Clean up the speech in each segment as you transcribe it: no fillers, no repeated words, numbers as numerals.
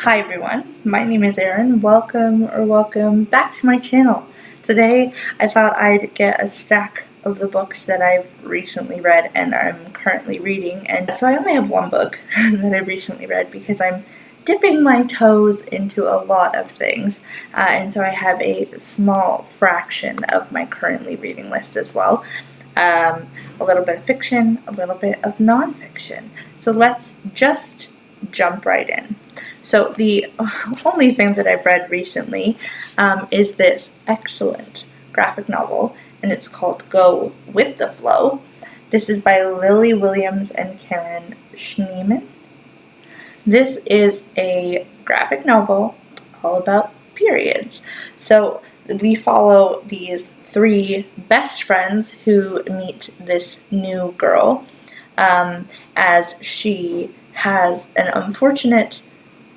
Hi everyone, my name is Erin. Welcome back to my channel. Today I thought I'd get a stack of the books that I've recently read and I'm currently reading. And so I only have one book that I've recently read because I'm dipping my toes into a lot of things. And so I have a small fraction of my currently reading list as well. A little bit of fiction, a little bit of nonfiction. So let's just jump right in. So the only thing that I've read recently is this excellent graphic novel, and it's called Go With the Flow. This is by Lily Williams and Karen Schneeman. This is a graphic novel all about periods. So we follow these three best friends who meet this new girl as she has an unfortunate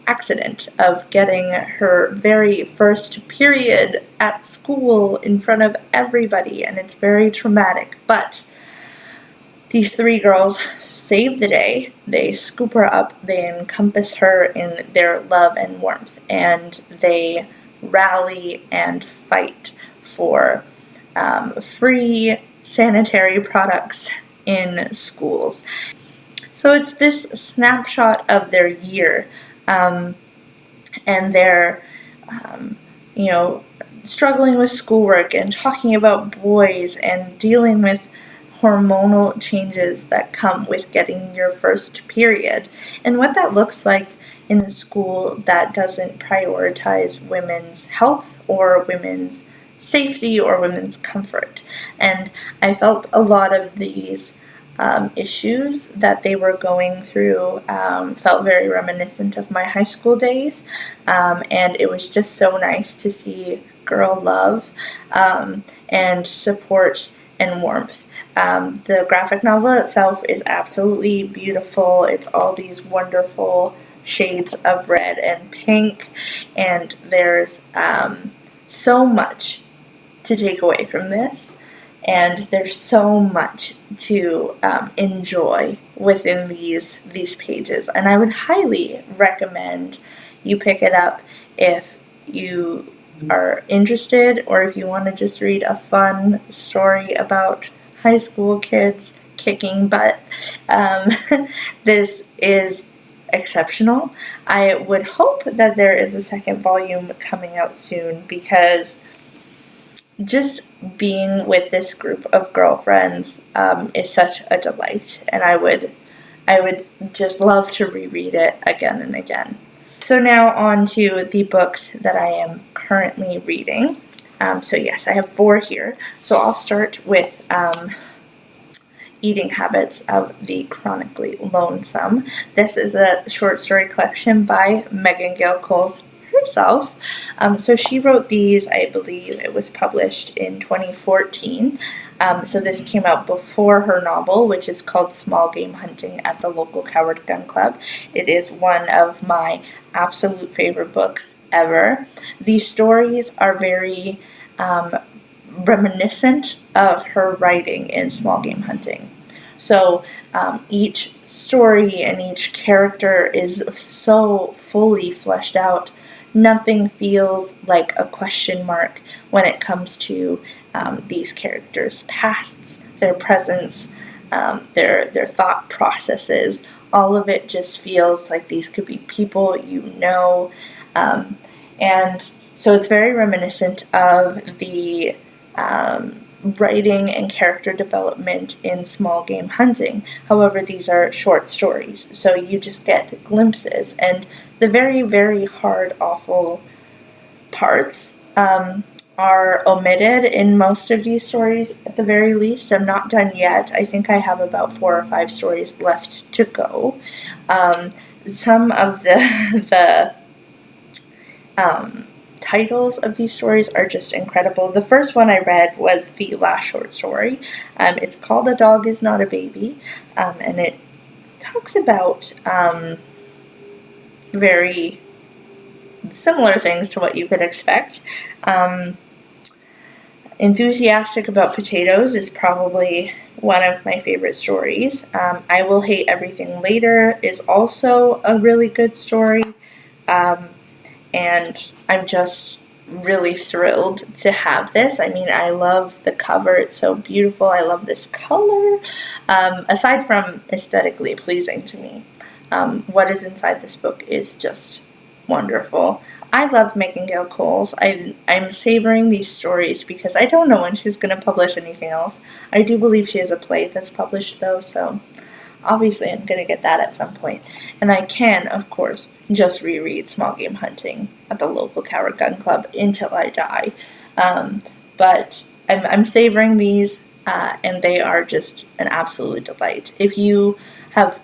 accident of getting her very first period at school in front of everybody, and it's very traumatic. But these three girls save the day. They scoop her up, they encompass her in their love and warmth, and they rally and fight for free sanitary products in schools. So it's this snapshot of their year, and they're, struggling with schoolwork and talking about boys and dealing with hormonal changes that come with getting your first period, and what that looks like in a school that doesn't prioritize women's health or women's safety or women's comfort. And I felt a lot of these issues that they were going through felt very reminiscent of my high school days, and it was just so nice to see girl love and support and warmth. The graphic novel itself is absolutely beautiful. It's all these wonderful shades of red and pink, and there's so much to take away from this. And there's so much to enjoy within these pages. And I would highly recommend you pick it up if you are interested, or if you want to just read a fun story about high school kids kicking butt. This is exceptional. I would hope that there is a second volume coming out soon, because just being with this group of girlfriends is such a delight, and I would just love to reread it again and again. So now on to the books that I am currently reading. So yes, I have 4 here. So I'll start with Eating Habits of the Chronically Lonesome. This is a short story collection by Megan Gale Coles herself. So she wrote these, I believe it was published in 2014. So this came out before her novel, which is called Small Game Hunting at the Local Coward Gun Club. It is one of my absolute favorite books ever. These stories are very reminiscent of her writing in Small Game Hunting. So each story and each character is so fully fleshed out. Nothing feels like a question mark when it comes to these characters' pasts, their presents, their thought processes. All of it just feels like these could be people you know. And so it's very reminiscent of the writing and character development in Small Game Hunting. However, these are short stories, so you just get glimpses, and the very, very hard, awful parts are omitted in most of these stories, at the very least. I'm not done yet. I think I have about 4 or 5 stories left to go. Some of the titles of these stories are just incredible. The first one I read was the last short story. It's called A Dog Is Not a Baby, and it talks about very similar things to what you could expect. Enthusiastic About Potatoes is probably one of my favorite stories. I Will Hate Everything Later is also a really good story. and I'm just really thrilled to have this. I mean, I love the cover. It's so beautiful. I love this color. Aside from aesthetically pleasing to me, what is inside this book is just wonderful. I love Megan Gale Coles. I'm savoring these stories because I don't know when she's going to publish anything else. I do believe she has a play that's published, though, so obviously I'm going to get that at some point. And I can, of course, just reread Small Game Hunting at the local Coward Gun Club until I die. But I'm savoring these, and they are just an absolute delight. If you have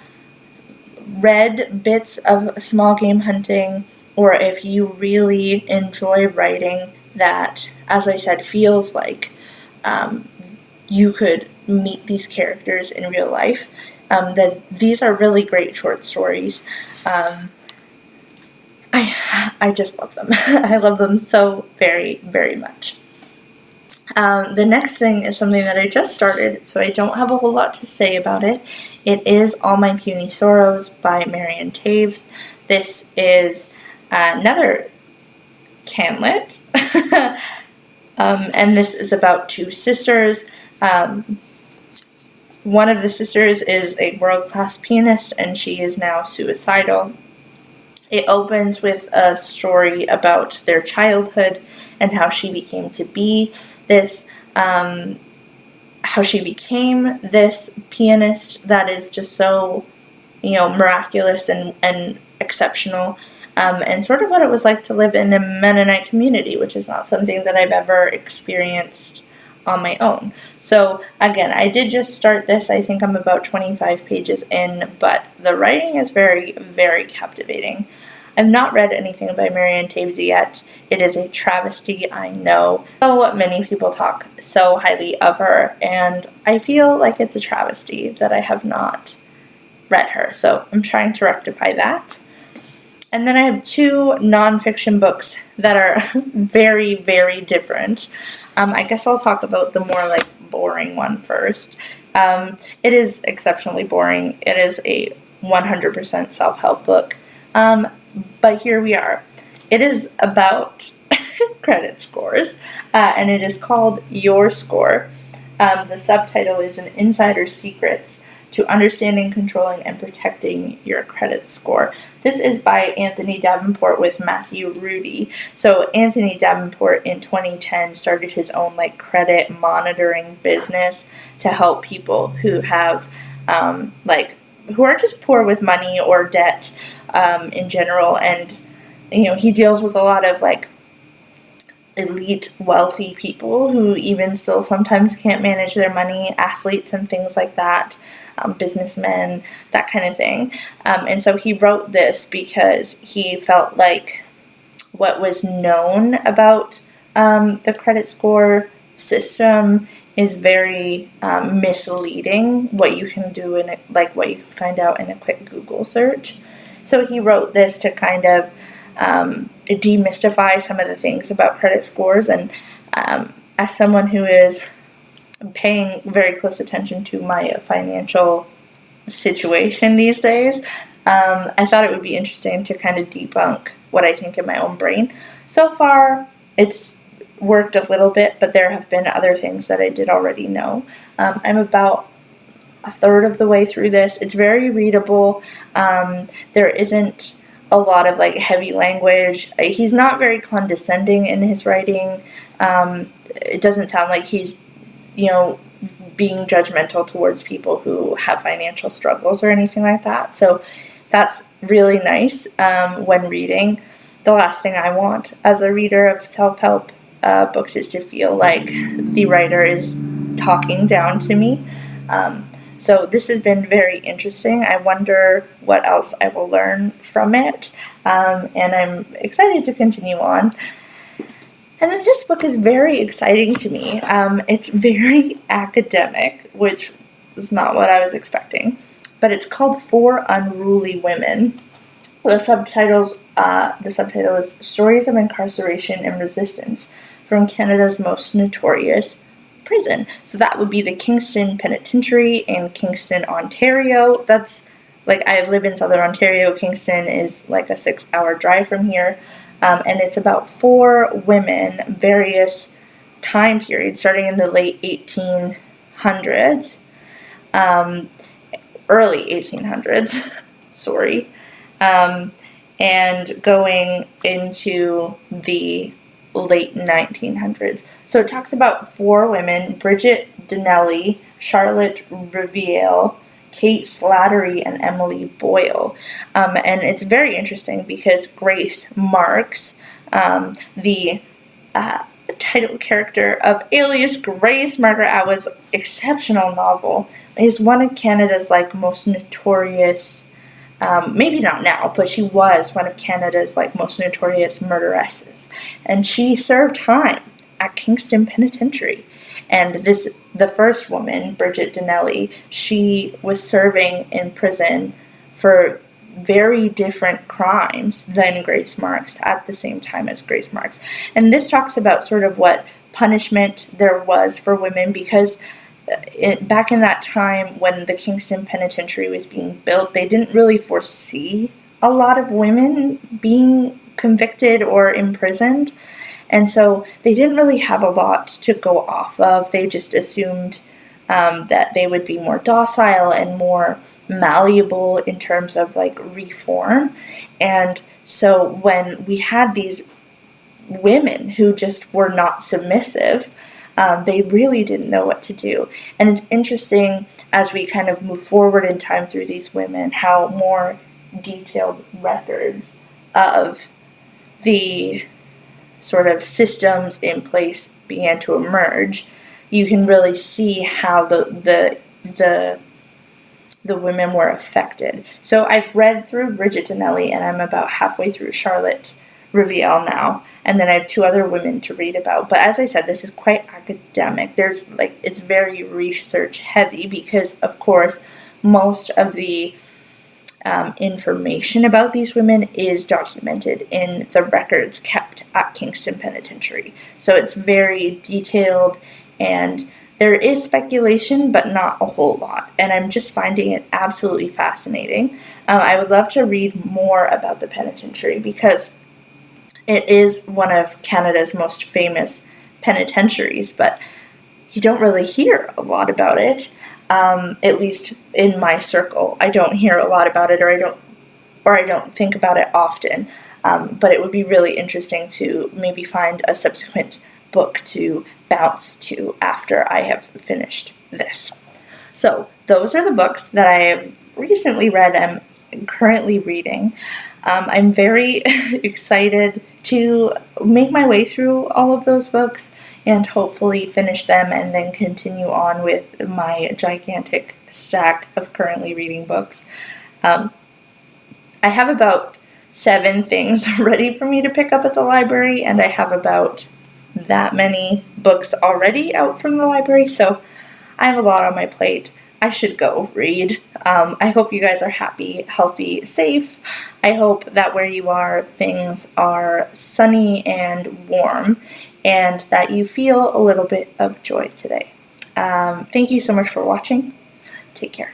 read bits of Small Game Hunting, or if you really enjoy writing that, as I said, feels like you could meet these characters in real life, then these are really great short stories. I just love them. I love them so very, very much. The next thing is something that I just started, so I don't have a whole lot to say about it. It is All My Puny Sorrows by Marion Taves. This is another canlit, and this is about two sisters. One of the sisters is a world-class pianist, and she is now suicidal. It opens with a story about their childhood and how she became to be this, how she became this pianist that is just so, miraculous and exceptional, and sort of what it was like to live in a Mennonite community, which is not something that I've ever experienced on my own. So again, I did just start this. I think I'm about 25 pages in, but the writing is very, very captivating. I've not read anything by Marion Taves yet. It is a travesty, I know. So many people talk so highly of her, and I feel like it's a travesty that I have not read her. So I'm trying to rectify that. And then I have two nonfiction books that are very, very different. I guess I'll talk about the more boring one first. It is exceptionally boring. It is a 100% self-help book. But here we are. It is about credit scores, and it is called Your Score. The subtitle is An Insider's Secrets to Understanding, Controlling, and Protecting Your Credit Score. This is by Anthony Davenport with Matthew Rudy. So Anthony Davenport in 2010 started his own credit monitoring business to help people who have who are just poor with money or debt in general. And he deals with a lot of elite wealthy people who even still sometimes can't manage their money, athletes and things like that, businessmen, that kind of thing. And so he wrote this because he felt like what was known about the credit score system is very misleading, what you can do in what you can find out in a quick Google search. So he wrote this to kind of demystify some of the things about credit scores, and as someone who is paying very close attention to my financial situation these days, I thought it would be interesting to kind of debunk what I think in my own brain. So far, it's worked a little bit, but there have been other things that I did already know. I'm about a third of the way through this. It's very readable. There isn't a lot of heavy language. He's not very condescending in his writing. It doesn't sound like he's, being judgmental towards people who have financial struggles or anything like that. So that's really nice when reading. The last thing I want as a reader of self-help books is to feel like the writer is talking down to me. So this has been very interesting. I wonder what else I will learn from it, and I'm excited to continue on. And then this book is very exciting to me. It's very academic, which is not what I was expecting, but it's called For Unruly Women. The subtitle is Stories of Incarceration and Resistance from Canada's Most Notorious Prison. So that would be the Kingston Penitentiary in Kingston, Ontario. That's like, I live in Southern Ontario. Kingston is like a 6-hour drive from here. And it's about 4 women, various time periods, starting in the late 1800s, early 1800s, sorry, and going into the late 1900s. So it talks about 4 women: Bridget Donnelly, Charlotte Riviere, Kate Slattery, and Emily Boyle. And it's very interesting because Grace Marks, the title character of Alias Grace, Margaret Atwood's exceptional novel, is one of Canada's most notorious, maybe not now, but she was one of Canada's most notorious murderesses. And she served time at Kingston Penitentiary. And the first woman, Bridget Donnelly, she was serving in prison for very different crimes than Grace Marks at the same time as Grace Marks. And this talks about sort of what punishment there was for women, because back in that time when the Kingston Penitentiary was being built, they didn't really foresee a lot of women being convicted or imprisoned. And so they didn't really have a lot to go off of. They just assumed that they would be more docile and more malleable in terms of reform. And so when we had these women who just were not submissive, they really didn't know what to do. And it's interesting as we kind of move forward in time through these women, how more detailed records of the sort of systems in place began to emerge. You can really see how the women were affected. So I've read through Bridget Donnelly, and I'm about halfway through Charlotte Riviere now, and then I have 2 other women to read about. But as I said, this is quite academic. It's very research heavy because, of course, most of the information about these women is documented in the records kept at Kingston Penitentiary. So it's very detailed, and there is speculation, but not a whole lot. And I'm just finding it absolutely fascinating. I would love to read more about the penitentiary because it is one of Canada's most famous penitentiaries, but you don't really hear a lot about it. At least in my circle, I don't hear a lot about it, or I don't think about it often. But it would be really interesting to maybe find a subsequent book to bounce to after I have finished this. So those are the books that I have recently read. I'm currently reading. I'm very excited to make my way through all of those books and hopefully finish them and then continue on with my gigantic stack of currently reading books. I have about 7 things ready for me to pick up at the library, and I have about that many books already out from the library, so I have a lot on my plate. I should go read. I hope you guys are happy, healthy, safe. I hope that where you are, things are sunny and warm, and that you feel a little bit of joy today. Thank you so much for watching. Take care.